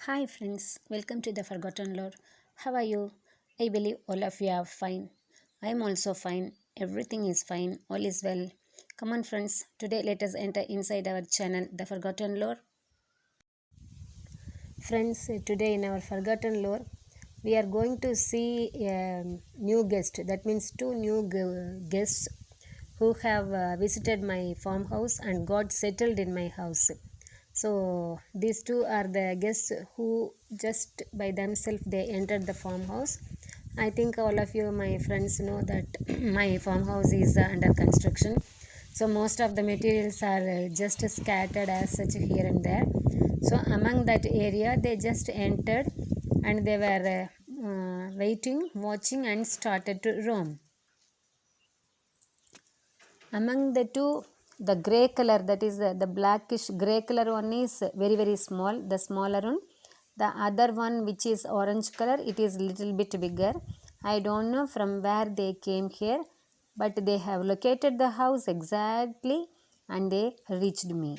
Hi friends, welcome to the Forgotten Lore. How are you? I believe all of you are fine. I am also fine. Everything is fine. All is well. Come on friends, today let us enter inside our channel, The Forgotten Lore. Friends, today in our Forgotten Lore, we are going to see a new guest. That means two new guests who have visited my farmhouse and got settled in my house. So these two are the guests who just by themselves they entered the farmhouse. I think all of you, my friends, know that my farmhouse is under construction. So most of the materials are just scattered as such here and there. So among that area, they just entered and they were waiting, watching, and started to roam. Among the two, the grey color, that is the blackish grey color one is very very small, the smaller one. The other one which is orange color, it is little bit bigger. I don't know from where they came here, but they have located the house exactly and they reached me.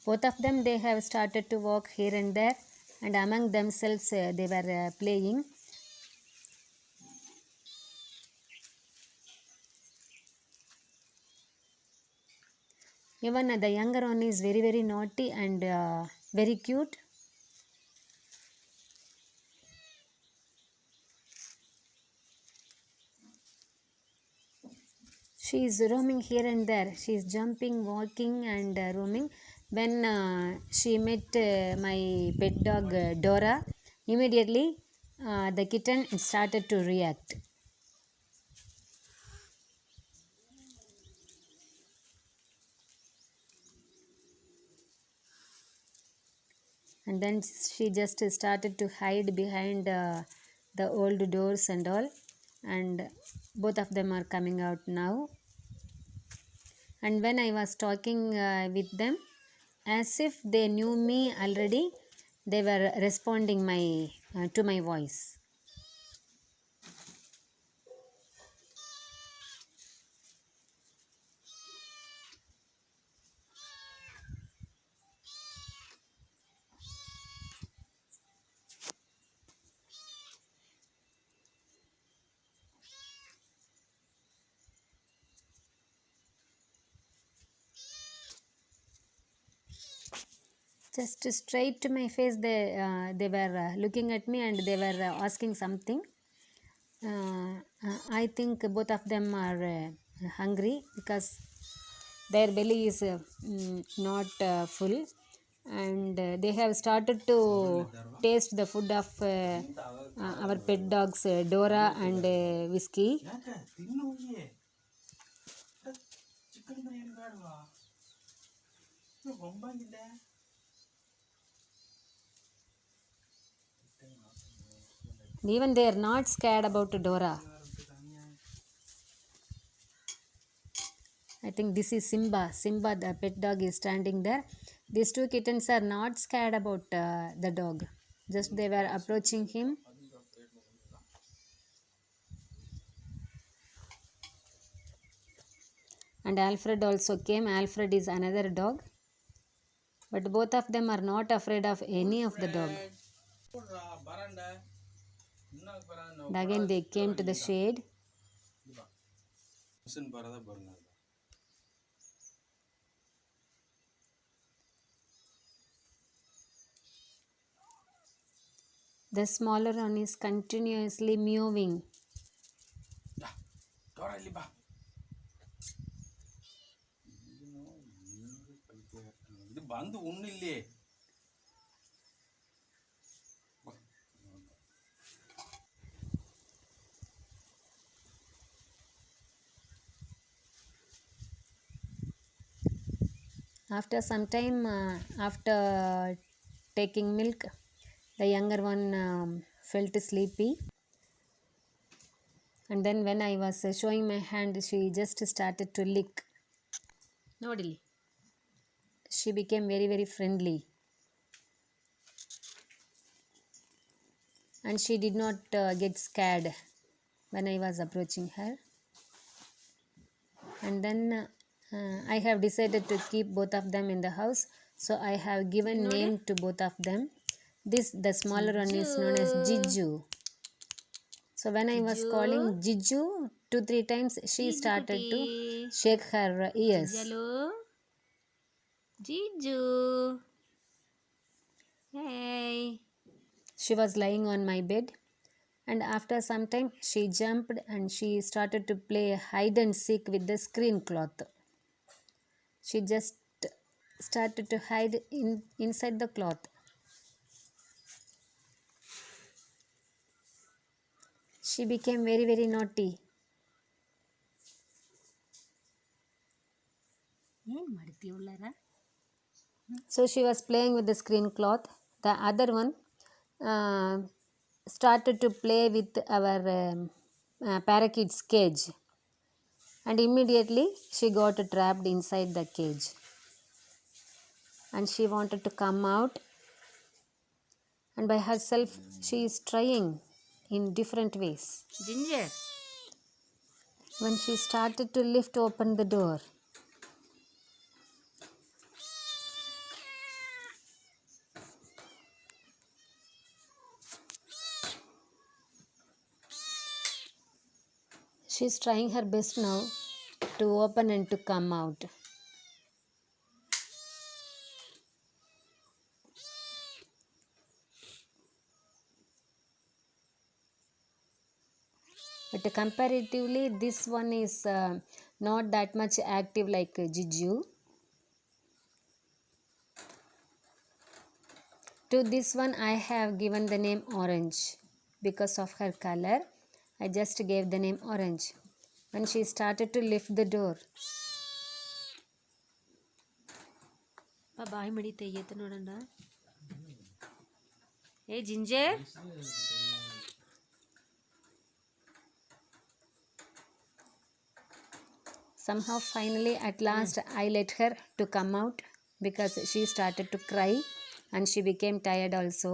Both of them they have started to walk here and there, and among themselves they were playing. Even the younger one is very very naughty and very cute. She is roaming here and there. She is jumping, walking, and roaming. When she met my pet dog Dora, immediately the kitten started to react. And then she just started to hide behind the old doors and all. And both of them are coming out now. And when I was talking with them, as if they knew me already, they were responding my to my voice. Just straight to my face, they were looking at me and they were asking something. I think both of them are hungry because their belly is not full, and they have started to taste the food of our pet dogs Dora and Whiskey. Even they are not scared about Dora. I think this is Simba. Simba, the pet dog, is standing there. These two kittens are not scared about the dog. Just they were approaching him. And Alfred also came. Alfred is another dog. But both of them are not afraid of any of the dog. And again they came to the shade. The smaller one is continuously mewing. After some time, after taking milk, the younger one felt sleepy, And then when I was showing my hand, she just started to lick. Nodili. She became very, very friendly. And she did not get scared when I was approaching her. And then I have decided to keep both of them in the house, so I have given name to both of them. The smaller one is known as Jiju. So when I was calling Jiju 2-3 times, she started to shake her ears. Hello, Jiju. Hey. She was lying on my bed, and after some time she jumped and she started to play hide and seek with the screen cloth. She just started to hide inside the cloth. She became very, very naughty. So she was playing with the screen cloth. The other one uh, started to play with our parakeet's cage, and immediately she got trapped inside the cage, and she wanted to come out, and by herself she is trying in different ways. Ginger. When she started to lift open the door, she is trying her best now to open and to come out. But comparatively, this one is not that much active like Jiju. To this one, I have given the name Orange because of her color. I just gave the name Orange. When she started to lift the door, ಬಾಯಿ ಮಡಿತ ಐತೆ ನೋಡೋಣ. Hey, Ginger. somehow finally at last I let her to come out because she started to cry and she became tired also.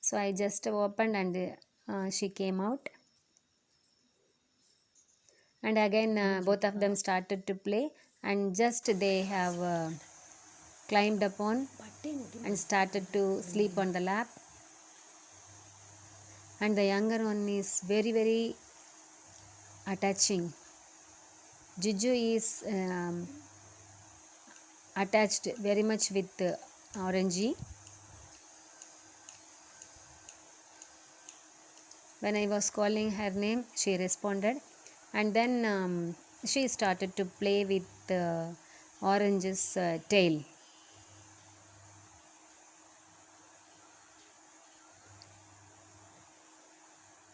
So I just opened and she came out. And again both of them started to play, and just they have climbed upon and started to sleep on the lap. And the younger one is very, very attaching. Jiju is attached very much with Orangey. When I was calling her name, she responded, and then she started to play with Orange's tail.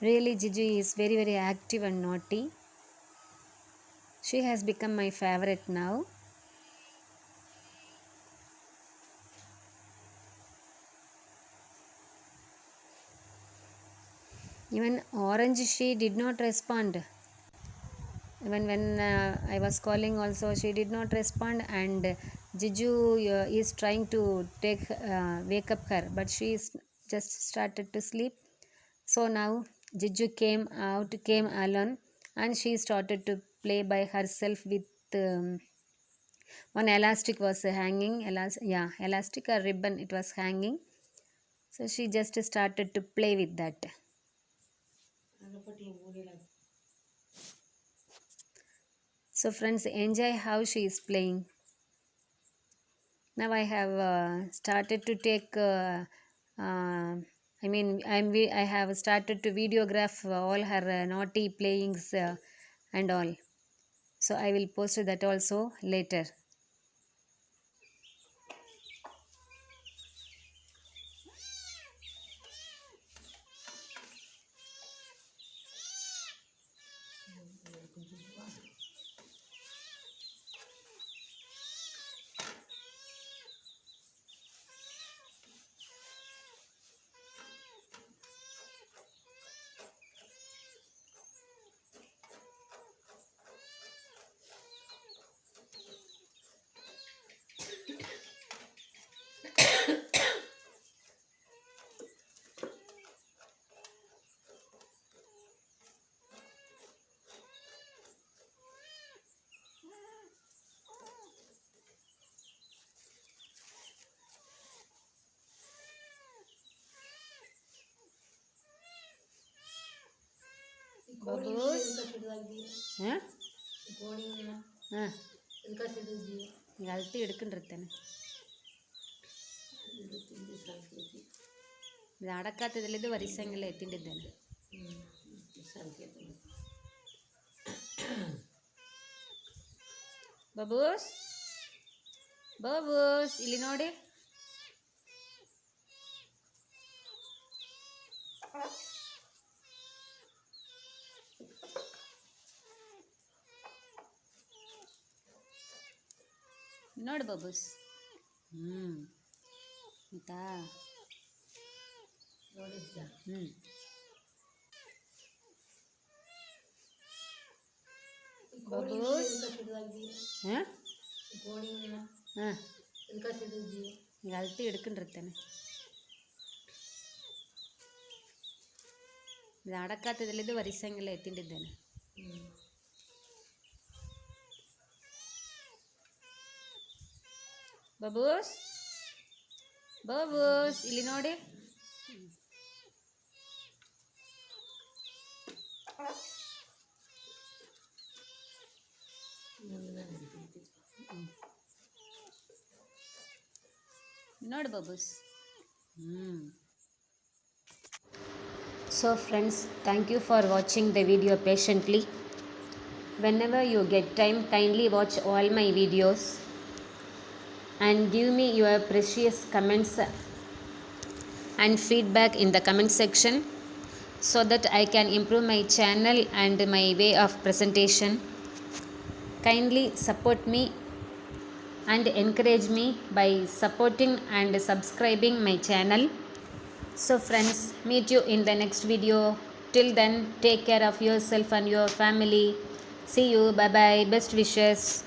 Really, Jiju is very, very active and naughty. She has become my favorite now. Even Orange, she did not respond. Even when I was calling also, she did not respond, and Jiju is trying to wake up her, but she is just started to sleep. So now Jiju came alone, and she started to play by herself with one elastic was hanging, elastic or ribbon, it was hanging. So she just started to play with that. So friends, enjoy how she is playing. Now I have started to take I have started to videograph all her naughty playings and all. So I will post that also later. ಬಬೂಸ್ ಹಾಂ ಹಾಂ ಈಗ ಅಳ್ತಿ ಹಿಡ್ಕೊಂಡಿರ್ತೇನೆ ಇದು ಆಡಕ್ಕಾತದಲ್ಲಿದ್ದು ವರಿಸಂಗಿಲ್ಲ ಎತ್ತಿಟ್ಟಿದ್ದೇನೆ ಬಬೂಸ್ ಬಬೂಸ್ ಇಲ್ಲಿ ನೋಡಿ ನೋಡು ಬಬೂಸ್ ಆಯ್ತಾ ಬಬೂಸ್ ಹಾಂ ಹಾಂ ಈಗ ಅಳ್ತಿ ಹಿಡ್ಕೊಂಡಿರ್ತೇನೆ ಇದು ಆಡಕ್ಕಾತದಲ್ಲಿದ್ದು ವರಿಸಂಗಿಲ್ಲ ಎತ್ತಿಟ್ಟಿದ್ದೇನೆ ಬಬೂಸ್ ಬಬೂಸ್ ಇಲ್ಲಿ ನೋಡಿ ನೋಡು ಬಬೂಸ್ So friends, thank you for watching the video patiently. Whenever you get time, kindly watch all my videos and give me your precious comments and feedback in the comment section so that I can improve my channel and my way of presentation. Kindly support me and encourage me by supporting and subscribing my channel. So friends, meet you in the next video. Till then, take care of yourself and your family. See you. Bye bye. Best wishes.